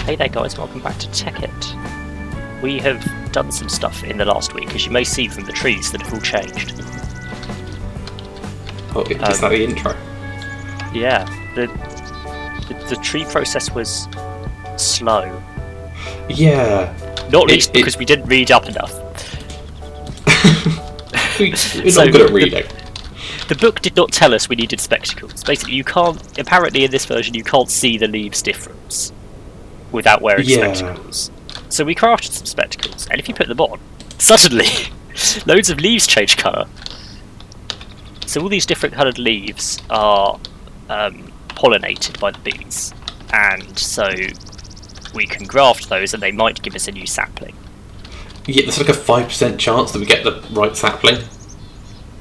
Hey there guys, welcome back to Tekkit. We have done some stuff in the last week, as you may see from the trees that have all changed. Oh, is that the intro? Yeah, the tree process was slow. Yeah. Not least because we didn't read up enough. We're not good at reading. The book did not tell us we needed spectacles. Basically, you can't. Apparently, in this version, you can't see the leaves' difference without wearing spectacles. So we crafted some spectacles, and if you put them on, suddenly loads of leaves change colour. So all these different coloured leaves are pollinated by the bees, and so we can graft those, and they might give us a new sapling. Yeah, there's like a 5% chance that we get the right sapling.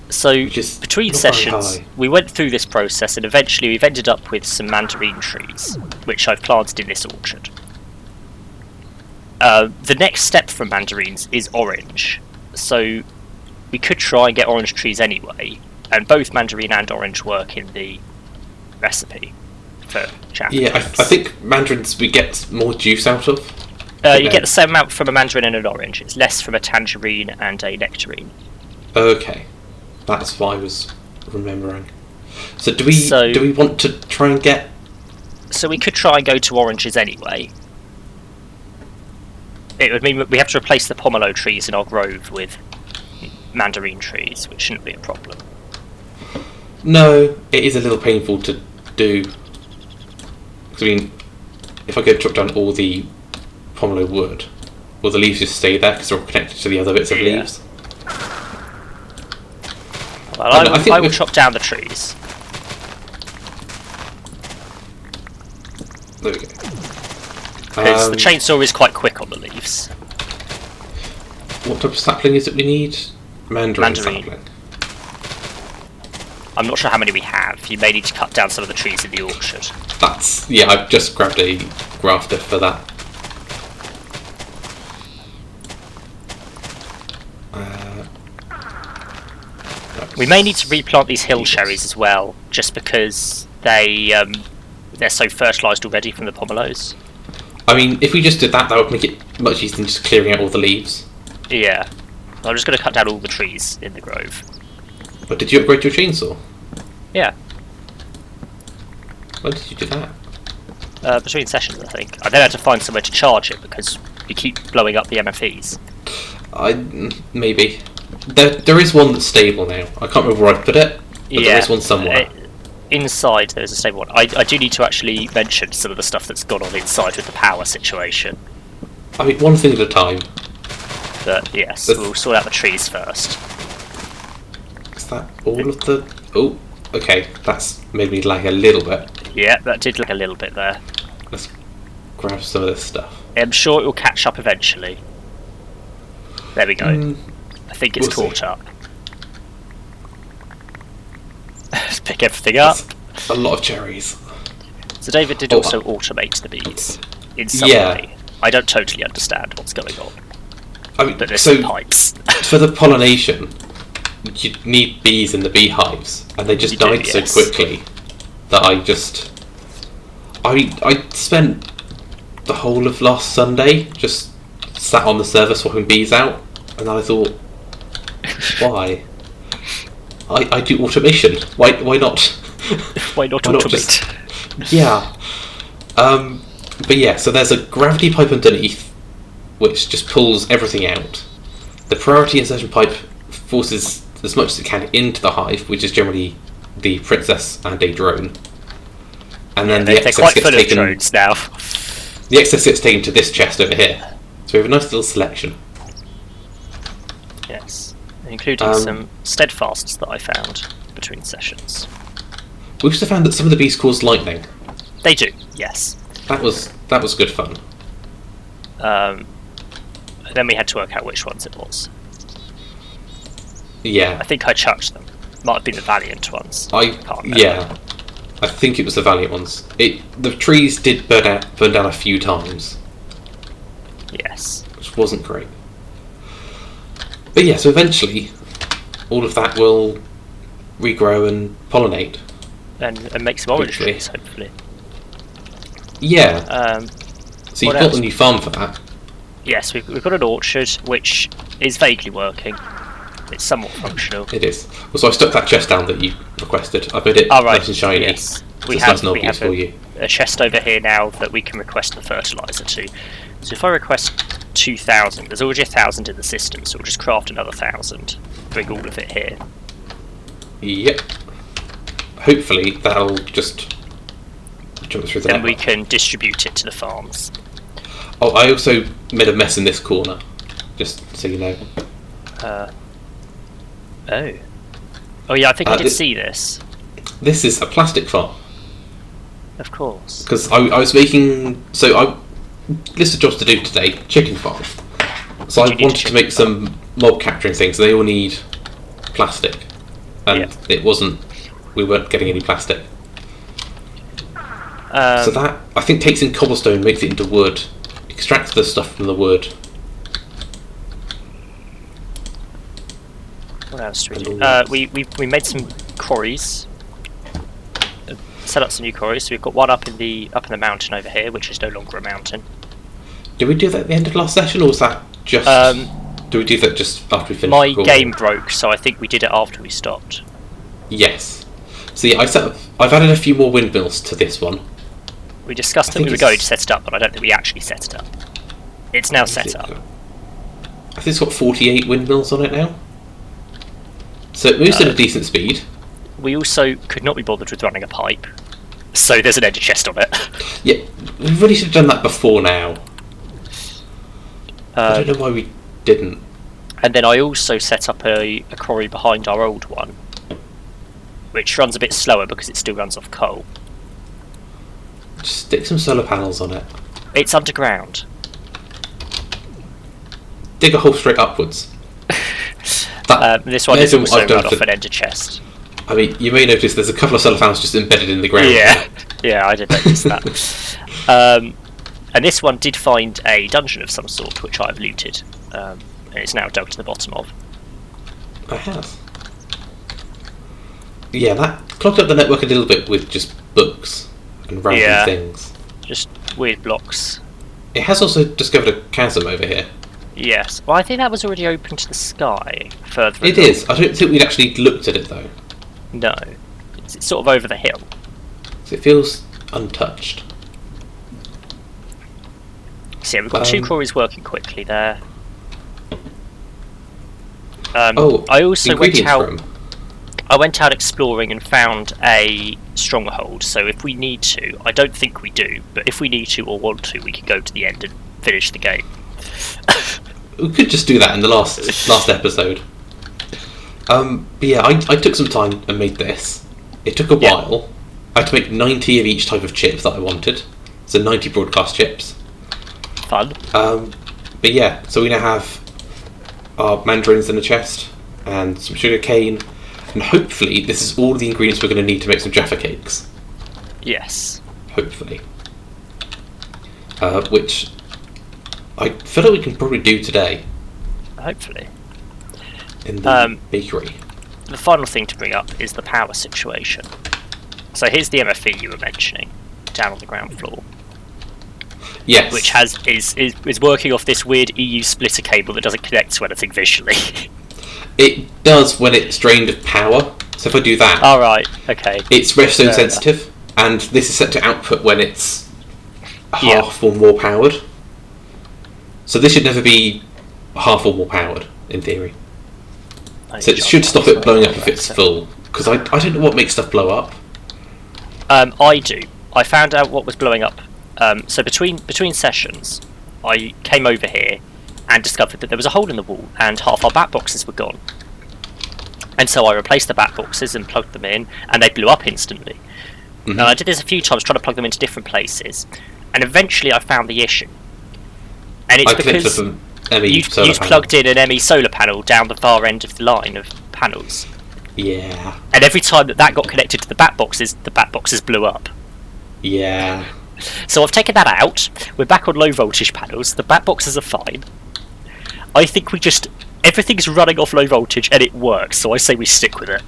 So between sessions, we went through this process, and eventually we've ended up with some mandarin trees, which I've planted in this orchard. The next step from mandarins is orange, so we could try and get orange trees anyway, and both mandarin and orange work in the recipe for Jaffa. Yeah, I think mandarins we get more juice out of. You get the same amount from a mandarin and an orange. It's less from a tangerine and a nectarine. Okay, that's what I was remembering. So do we want to try and get? So we could try and go to oranges anyway. It would mean we have to replace the pomelo trees in our grove with mandarin trees, which shouldn't be a problem. No, it is a little painful to do. I mean, if I go chop down all the pomelo wood, will the leaves just stay there because they're all connected to the other bits of leaves? Well, I will chop down the trees. There we go. Because the chainsaw is quite quick on the leaves. What type of sapling is it we need? Mandarin sapling. I'm not sure how many we have. You may need to cut down some of the trees in the orchard. Yeah, I've just grabbed a grafter for that. We may need to replant these hill cherries as well, just because they're so fertilised already from the pomelos. I mean, if we just did that, that would make it much easier than just clearing out all the leaves. Yeah. I'm just going to cut down all the trees in the grove. But did you upgrade your chainsaw? Yeah. When did you do that? Between sessions, I think. I then had to find somewhere to charge it because you keep blowing up the MFEs. Maybe. There is one that's stable now. I can't remember where I put it, but there is one somewhere. Inside there is a stable one. I do need to actually mention some of the stuff that's gone on inside with the power situation. I mean, one thing at a time. But yes, we'll sort out the trees first. Is that all of the... Oh, okay, that's made me lag a little bit. Yeah, that did lag a little bit there. Let's grab some of this stuff. I'm sure it will catch up eventually. There we go. I think it's caught up. Let's pick everything up. That's a lot of cherries. So David did also automate the bees in some way. I don't totally understand what's going on. I mean, but there's some pipes. For the pollination, you need bees in the beehives, and they just died so quickly that I spent the whole of last Sunday just sat on the server swapping bees out, and then I thought, why? I do automation. Why not? Why not automate? Yeah. But yeah, so there's a gravity pipe underneath, which just pulls everything out. The priority insertion pipe forces as much as it can into the hive, which is generally the princess and a drone. And then the excess gets taken. Drones now. The excess gets taken to this chest over here. So we have a nice little selection. Yes, including some steadfasts that I found between sessions. We also found that some of the bees cause lightning. They do, yes. That was good fun. Then we had to work out which ones it was. Yeah. I think I chucked them. Might have been the Valiant ones. Yeah. I think it was the Valiant ones. The trees did burn down a few times. Yes. Which wasn't great. But yeah, so eventually all of that will regrow and pollinate. And make some orange trees, hopefully. Yeah. So you've got a new farm for that. Yes, we've got an orchard, which is vaguely working. It's somewhat functional. It is. Well, so I stuck that chest down that you requested. I made it nice and shiny. Yes. So it's nice and obvious for you. A chest over here now that we can request the fertilizer to. So if I request 2,000, there's already 1,000 in the system, so we'll just craft another 1,000. Bring all of it here. Yep. Hopefully that'll just jump through the Then we network. can distribute it to the farms. Oh, I also made a mess in this corner, just so you know. Oh yeah, I think I did see this. This is a plastic farm. Of course. Because I was making... So I... List of jobs to do today. Chicken farm. So I wanted to make some mob capturing things. They all need plastic. And it wasn't... We weren't getting any plastic. So that, I think, takes in cobblestone, makes it into wood. Extracts the stuff from the wood. What else do we do? We made some quarries. Set up some new quarries. So we've got one up in the mountain over here, which is no longer a mountain. Did we do that at the end of last session, or was that just... do we do that just after we finished my recording? game broke, so I think we did it after we stopped. Yes. See, I've added a few more windmills to this one. We discussed that we were going to set it up, but I don't think we actually set it up. It's now set up. I think it's got 48 windmills on it now. So it moves at a decent speed. We also could not be bothered with running a pipe, so there's an ender chest on it. Yeah, we really should have done that before now. I don't know why we didn't. And then I also set up a quarry behind our old one, which runs a bit slower because it still runs off coal. Just stick some solar panels on it. It's underground. Dig a hole straight upwards. This one is also run off an ender chest. I mean, you may notice there's a couple of solar panels just embedded in the ground. Yeah, I did notice that. And this one did find a dungeon of some sort, which I've looted, and it's now dug to the bottom of. I have. Yeah, that clogged up the network a little bit with just books and random things. Just weird blocks. It has also discovered a chasm over here. Yes. Well, I think that was already open to the sky further It along. is. I don't think we'd actually looked at it, though. No. It's sort of over the hill. So it feels untouched. So yeah, we've got two quarries working quickly there. I also went out exploring and found a stronghold, so if we need to, I don't think we do, but if we need to or want to, we can go to the end and finish the game. We could just do that in the last episode. But yeah, I took some time and made this. It took a while. I had to make 90 of each type of chip that I wanted. So 90 broadcast chips. Fun. But yeah, so we now have our mandarins in a chest, and some sugar cane, and hopefully this is all the ingredients we're going to need to make some Jaffa cakes. Yes. Hopefully. Which I feel like we can probably do today. Hopefully. In the bakery. The final thing to bring up is the power situation. So here's the MFE you were mentioning, down on the ground floor. Yes. Which is working off this weird EU splitter cable that doesn't connect to anything visually. It does when it's drained of power. So if I do that... Oh, right, okay. It's redstone sensitive, and this is set to output when it's half or more powered. So this should never be half or more powered, in theory. So it should stop it blowing up if it's full. Because I don't know what makes stuff blow up. I do. I found out what was blowing up. So between sessions, I came over here and discovered that there was a hole in the wall and half our bat boxes were gone. And so I replaced the bat boxes and plugged them in, and they blew up instantly. Mm-hmm. And I did this a few times, trying to plug them into different places, and eventually I found the issue. And it's because you plugged in an ME solar panel down the far end of the line of panels. Yeah. And every time that got connected to the bat boxes blew up. Yeah. So I've taken that out. We're back on low voltage panels. The bat boxes are fine. I think everything's running off low voltage and it works. So I say we stick with it.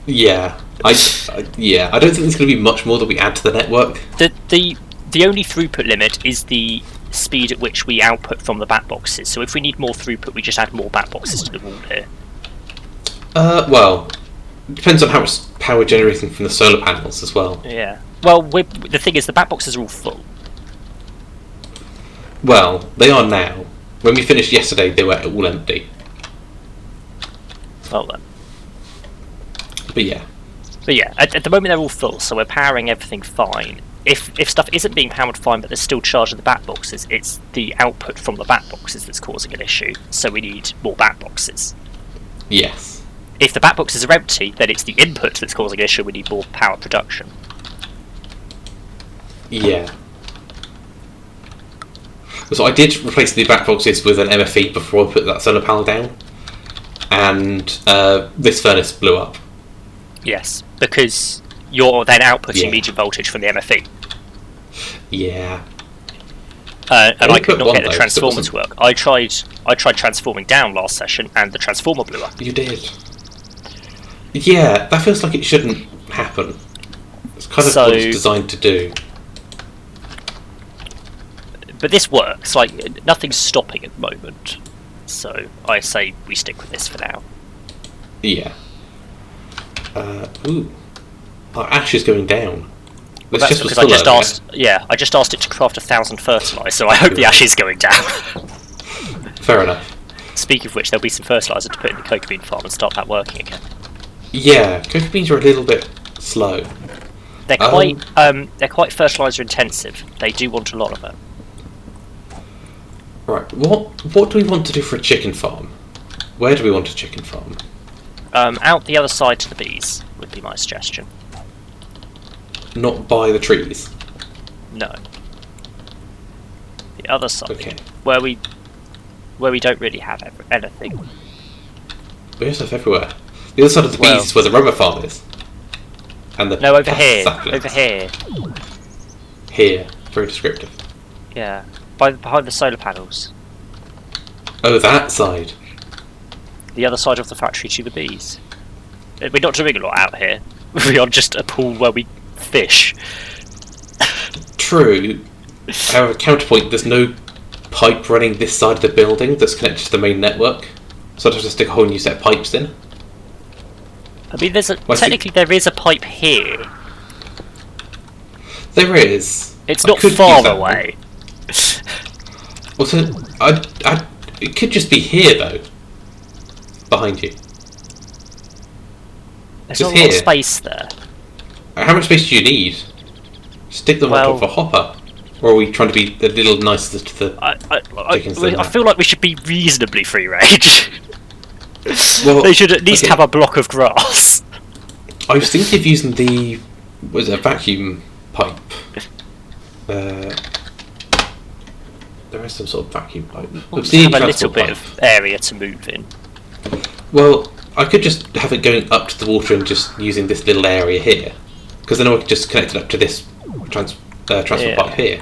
Yeah. I don't think there's going to be much more that we add to the network. The the only throughput limit is the speed at which we output from the bat boxes. So if we need more throughput, we just add more bat boxes to the wall here. Well, it depends on how much power we're generating from the solar panels as well. Yeah. Well, the thing is, the bat boxes are all full. Well, they are now. When we finished yesterday, they were all empty. Well then. But yeah, at the moment they're all full, so we're powering everything fine. If stuff isn't being powered fine, but there's still charge in the bat boxes, it's the output from the bat boxes that's causing an issue. So we need more bat boxes. yes. If the bat boxes are empty, then it's the input that's causing an issue. We need more power production. Yeah. So I did replace the back boxes with an MFE before I put that solar panel down, and this furnace blew up. Yes, because you're then outputting medium voltage from the MFE. Yeah. And I could not get the though, transformer to work. I tried transforming down last session, and the transformer blew up. You did. Yeah, that feels like it shouldn't happen. It's kind of what it's designed to do. But this works. Like, nothing's stopping at the moment. So I say we stick with this for now. Yeah. Ooh. Our ash is going down. Well, that's because I just asked. Yeah, I just asked it to craft 1,000 fertilizer, so I hope the ash is going down. Fair enough. Speaking of which, there'll be some fertilizer to put in the cocoa bean farm and start that working again. Yeah, cocoa beans are a little bit slow. They're quite fertilizer intensive. They do want a lot of it. Right. What do we want to do for a chicken farm? Where do we want a chicken farm? Out the other side to the bees would be my suggestion. Not by the trees. No. The other side, Okay. where we don't really have anything. We also have everywhere. The other side of the bees is where the rubber farm is. And the over here. saplings. Over here. Here. Very descriptive. Yeah. Behind the solar panels. Oh, that side. The other side of the factory to the bees. We're not doing a lot out here. We are just a pool where we fish. True. However, counterpoint, there's no pipe running this side of the building that's connected to the main network. So I'd have to stick a whole new set of pipes in. I mean, technically there is a pipe here. There is. It's not far away. Also, it could just be here though. Behind you. There's not a lot of space there. How much space do you need? Stick them on top of a hopper. Or are we trying to be a little nicer to the chickens? I feel like we should be reasonably free range. Well, they should at least have a block of grass. I was thinking of using the vacuum pipe. There is some sort of vacuum pipe. We'll have a little bit of area to move in. Well, I could just have it going up to the water and just using this little area here, because then I could just connect it up to this transfer pipe here.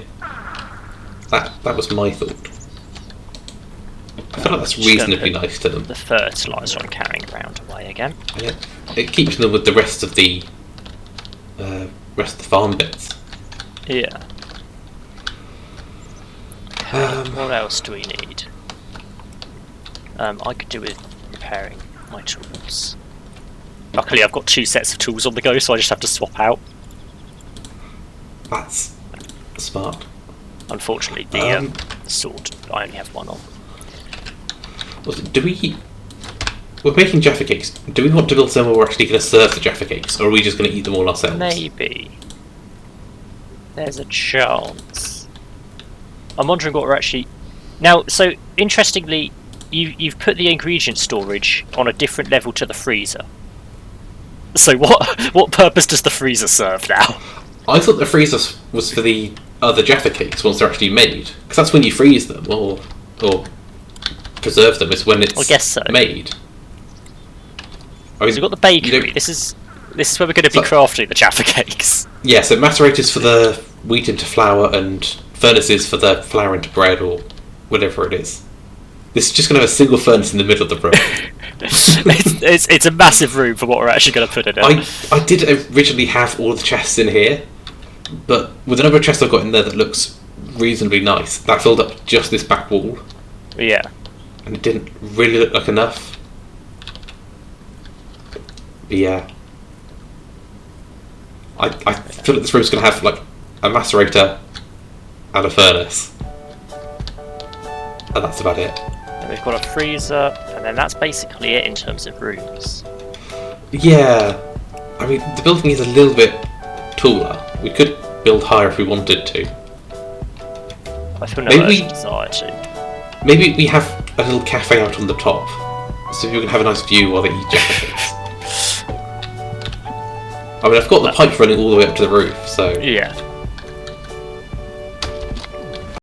That was my thought. I feel like that's reasonably nice to them. The fertiliser I'm carrying around away again. Yeah, it keeps them with the rest of the farm bits. Yeah. What else do we need? I could do with repairing my tools. Luckily, I've got 2 sets of tools on the go, so I just have to swap out. That's smart. Unfortunately, the sword, I only have one on. We're making Jaffa cakes. Do we want to build somewhere we're actually going to serve the Jaffa cakes, or are we just going to eat them all ourselves? Maybe. There's a chance. I'm wondering what we're actually... Now, so, interestingly, you've put the ingredient storage on a different level to the freezer. So what purpose does the freezer serve now? I thought the freezer was for the other Jaffa cakes once they're actually made, because that's when you freeze them, or preserve them, is when it's I guess so. made. So we've got the bakery. This is where we're going to be crafting the Jaffa cakes. Yeah, so macerators for the wheat into flour and furnaces for the flour into bread or whatever it is. This is just going to have a single furnace in the middle of the room. it's a massive room for what we're actually going to put in it. I did originally have all the chests in here, But with the number of chests I've got in there that looks reasonably nice, that filled up just this back wall. Yeah. And it didn't really look like enough. But yeah. I feel like this room's going to have like a macerator and a furnace. And that's about it. And we've got a freezer, and then that's basically it in terms of rooms. Yeah. I mean, the building is a little bit taller. We could build higher if we wanted to. I feel no urgent desire to. Maybe we have a little cafe out on the top, so people can have a nice view while they eat Jaffa cakes. I mean, I've got the pipe running all the way up to the roof, so... Yeah.